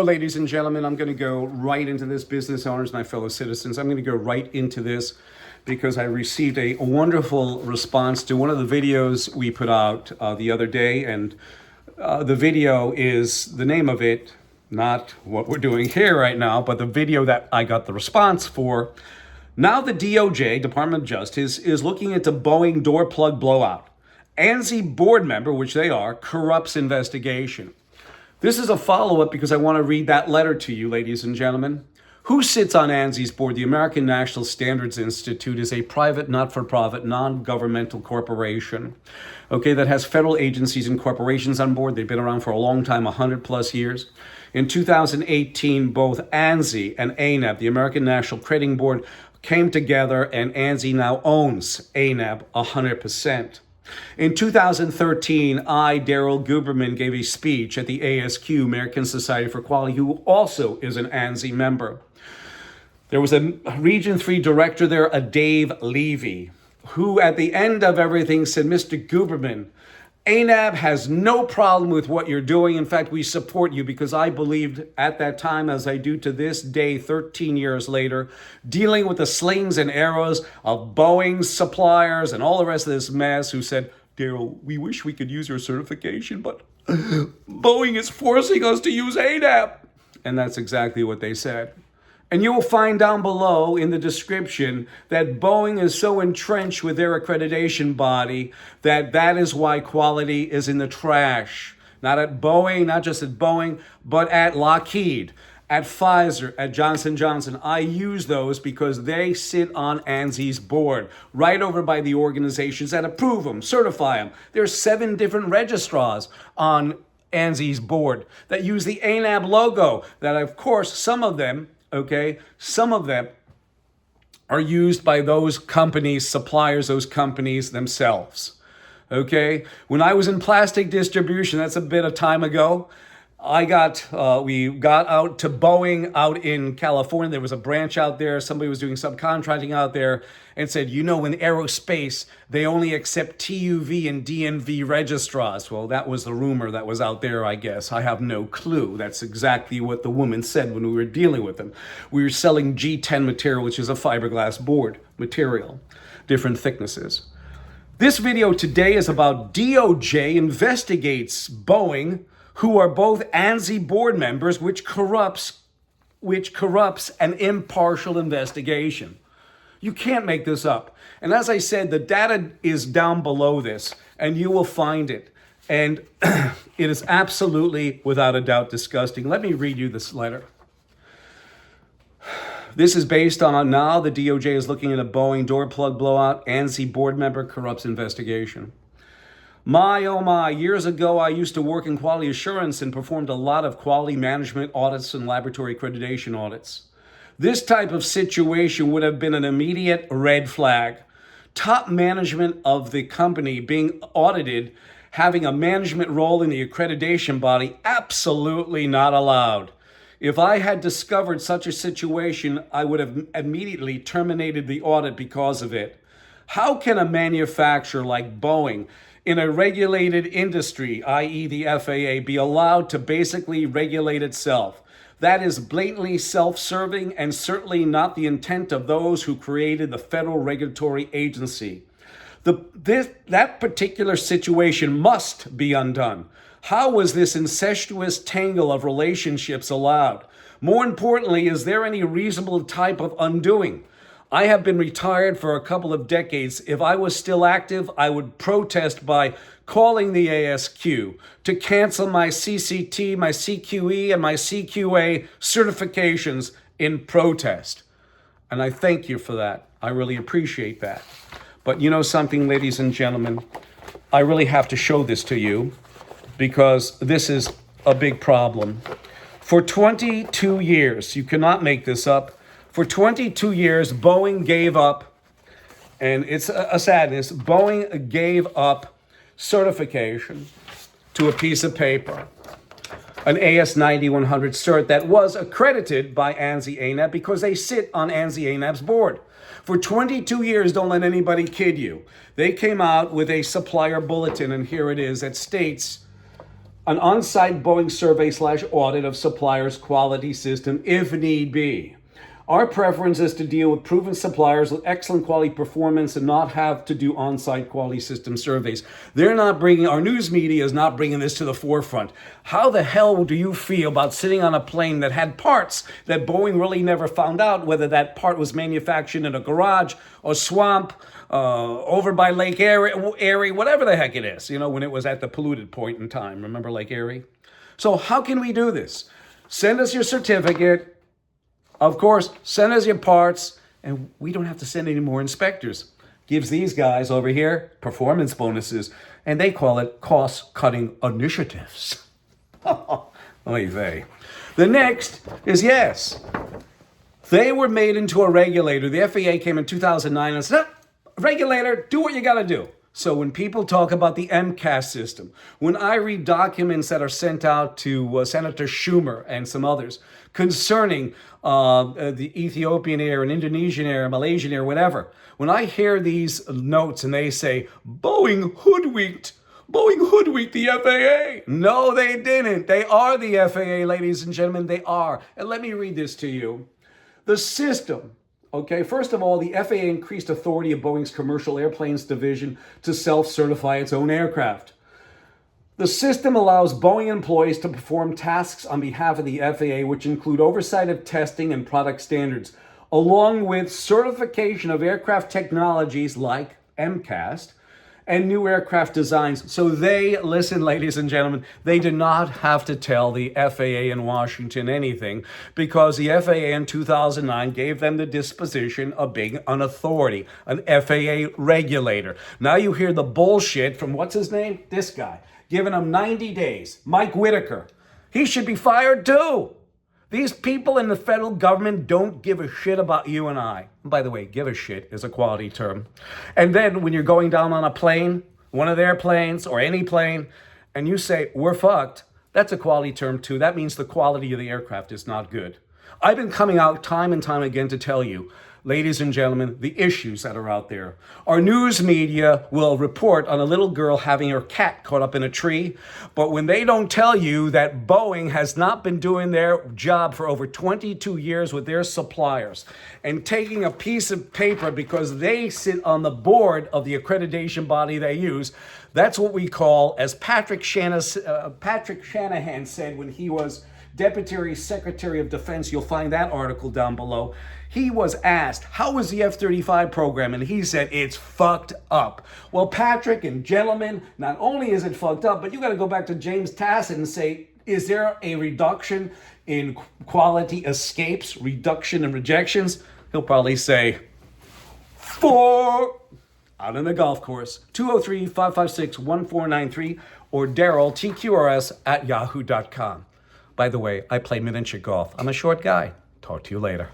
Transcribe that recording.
ladies and gentlemen, I'm going to go right into this, business owners, my fellow citizens. I'm going to go right into this because I received a wonderful response to one of the videos we put out the other day. And the video is, the name of it, not what we're doing here right now, but the video that I got the response for. Now the DOJ, Department of Justice, is looking into Boeing door plug blowout. ANSI board member, which they are, corrupts investigation. This is a follow-up because I want to read that letter to you, ladies and gentlemen. Who sits on ANSI's board? The American National Standards Institute is a private, not-for-profit, non-governmental corporation, that has federal agencies and corporations on board. They've been around for a long time, 100 plus years. In 2018, both ANSI and ANAB, the American National Crediting Board, came together, and ANSI now owns ANAB 100%. In 2013, Daryl Guberman, gave a speech at the ASQ, American Society for Quality, who also is an ANSI member. There was a Region 3 director there, a Dave Levy, who at the end of everything said, Mr. Guberman, ANAB has no problem with what you're doing. In fact, we support you because I believed at that time, as I do to this day, 13 years later, dealing with the slings and arrows of Boeing's suppliers and all the rest of this mess, who said, Daryl, we wish we could use your certification, but Boeing is forcing us to use ANAB. And that's exactly what they said. And you will find down below in the description that Boeing is so entrenched with their accreditation body that is why quality is in the trash. Not at Boeing, not just at Boeing, but at Lockheed, at Pfizer, at Johnson & Johnson. I use those because they sit on ANSI's board, right over by the organizations that approve them, certify them. There's 7 different registrars on ANSI's board that use the ANAB logo, that of course some of them are used by those companies, suppliers, those companies themselves. When I was in plastic distribution, that's a bit of time ago, we got out to Boeing out in California. There was a branch out there. Somebody was doing subcontracting out there and said, in aerospace, they only accept TUV and DNV registrars. Well, that was the rumor that was out there, I guess. I have no clue. That's exactly what the woman said when we were dealing with them. We were selling G10 material, which is a fiberglass board material, different thicknesses. This video today is about DOJ investigates Boeing, who are both ANSI board members, which corrupts an impartial investigation. You can't make this up. And as I said, the data is down below this, and you will find it. And it is absolutely, without a doubt, disgusting. Let me read you this letter. This is based on now the DOJ is looking at a Boeing door plug blowout. ANSI board member corrupts investigation. My, oh my, years ago, I used to work in quality assurance and performed a lot of quality management audits and laboratory accreditation audits. This type of situation would have been an immediate red flag. Top management of the company being audited, having a management role in the accreditation body, absolutely not allowed. If I had discovered such a situation, I would have immediately terminated the audit because of it. How can a manufacturer like Boeing, in a regulated industry, i.e. the FAA, be allowed to basically regulate itself? That is blatantly self-serving and certainly not the intent of those who created the federal regulatory agency. That particular situation must be undone. How was this incestuous tangle of relationships allowed? More importantly, is there any reasonable type of undoing? I have been retired for a couple of decades. If I was still active, I would protest by calling the ASQ to cancel my CCT, my CQE, and my CQA certifications in protest. And I thank you for that. I really appreciate that. But you know something, ladies and gentlemen, I really have to show this to you because this is a big problem. For 22 years, you cannot make this up. For 22 years, Boeing gave up, and it's a sadness, Boeing gave up certification to a piece of paper, an AS9100 cert that was accredited by ANSI ANAB because they sit on ANSI ANAB's board. For 22 years, don't let anybody kid you, they came out with a supplier bulletin, and here it is, that states an on-site Boeing survey/audit of suppliers' quality system if need be. Our preference is to deal with proven suppliers with excellent quality performance and not have to do on-site quality system surveys. They're not bringing, our news media is not bringing this to the forefront. How the hell do you feel about sitting on a plane that had parts that Boeing really never found out whether that part was manufactured in a garage or swamp, over by Lake Erie, whatever the heck it is, when it was at the polluted point in time. Remember Lake Erie? So how can we do this? Send us your certificate. Of course, send us your parts, and we don't have to send any more inspectors. Gives these guys over here performance bonuses, and they call it cost-cutting initiatives. Oy vey. The next is yes. They were made into a regulator. The FAA came in 2009 and said, regulator, do what you got to do. So when people talk about the MCAS system, when I read documents that are sent out to Senator Schumer and some others concerning the Ethiopian Air and Indonesian Air, Malaysian Air, whatever, when I hear these notes and they say, Boeing hoodwinked the FAA. No, they didn't. They are the FAA, ladies and gentlemen, they are. And let me read this to you. The system. Okay, first of all, the FAA increased authority of Boeing's commercial airplanes division to self-certify its own aircraft. The system allows Boeing employees to perform tasks on behalf of the FAA, which include oversight of testing and product standards, along with certification of aircraft technologies like MCAS and new aircraft designs. So they, listen, ladies and gentlemen, they do not have to tell the FAA in Washington anything because the FAA in 2009 gave them the disposition of being an authority, an FAA regulator. Now you hear the bullshit from what's his name? This guy, giving them 90 days. Mike Whitaker. He should be fired too. These people in the federal government don't give a shit about you and I. By the way, give a shit is a quality term. And then when you're going down on a plane, one of their planes or any plane, and you say, we're fucked, that's a quality term too. That means the quality of the aircraft is not good. I've been coming out time and time again to tell you, ladies and gentlemen, the issues that are out there. Our news media will report on a little girl having her cat caught up in a tree, but when they don't tell you that Boeing has not been doing their job for over 22 years with their suppliers and taking a piece of paper because they sit on the board of the accreditation body they use, that's what we call, as Patrick Shanahan said when he was Deputy Secretary of Defense, you'll find that article down below. He was asked, how was the F-35 program? And he said, it's fucked up. Well, Patrick and gentlemen, not only is it fucked up, but you got to go back to James Tassett and say, is there a reduction in quality escapes, reduction in rejections? He'll probably say, 4 out on the golf course, 203-556-1493, or Daryl, TQRS, @yahoo.com. By the way, I play miniature golf. I'm a short guy. Talk to you later.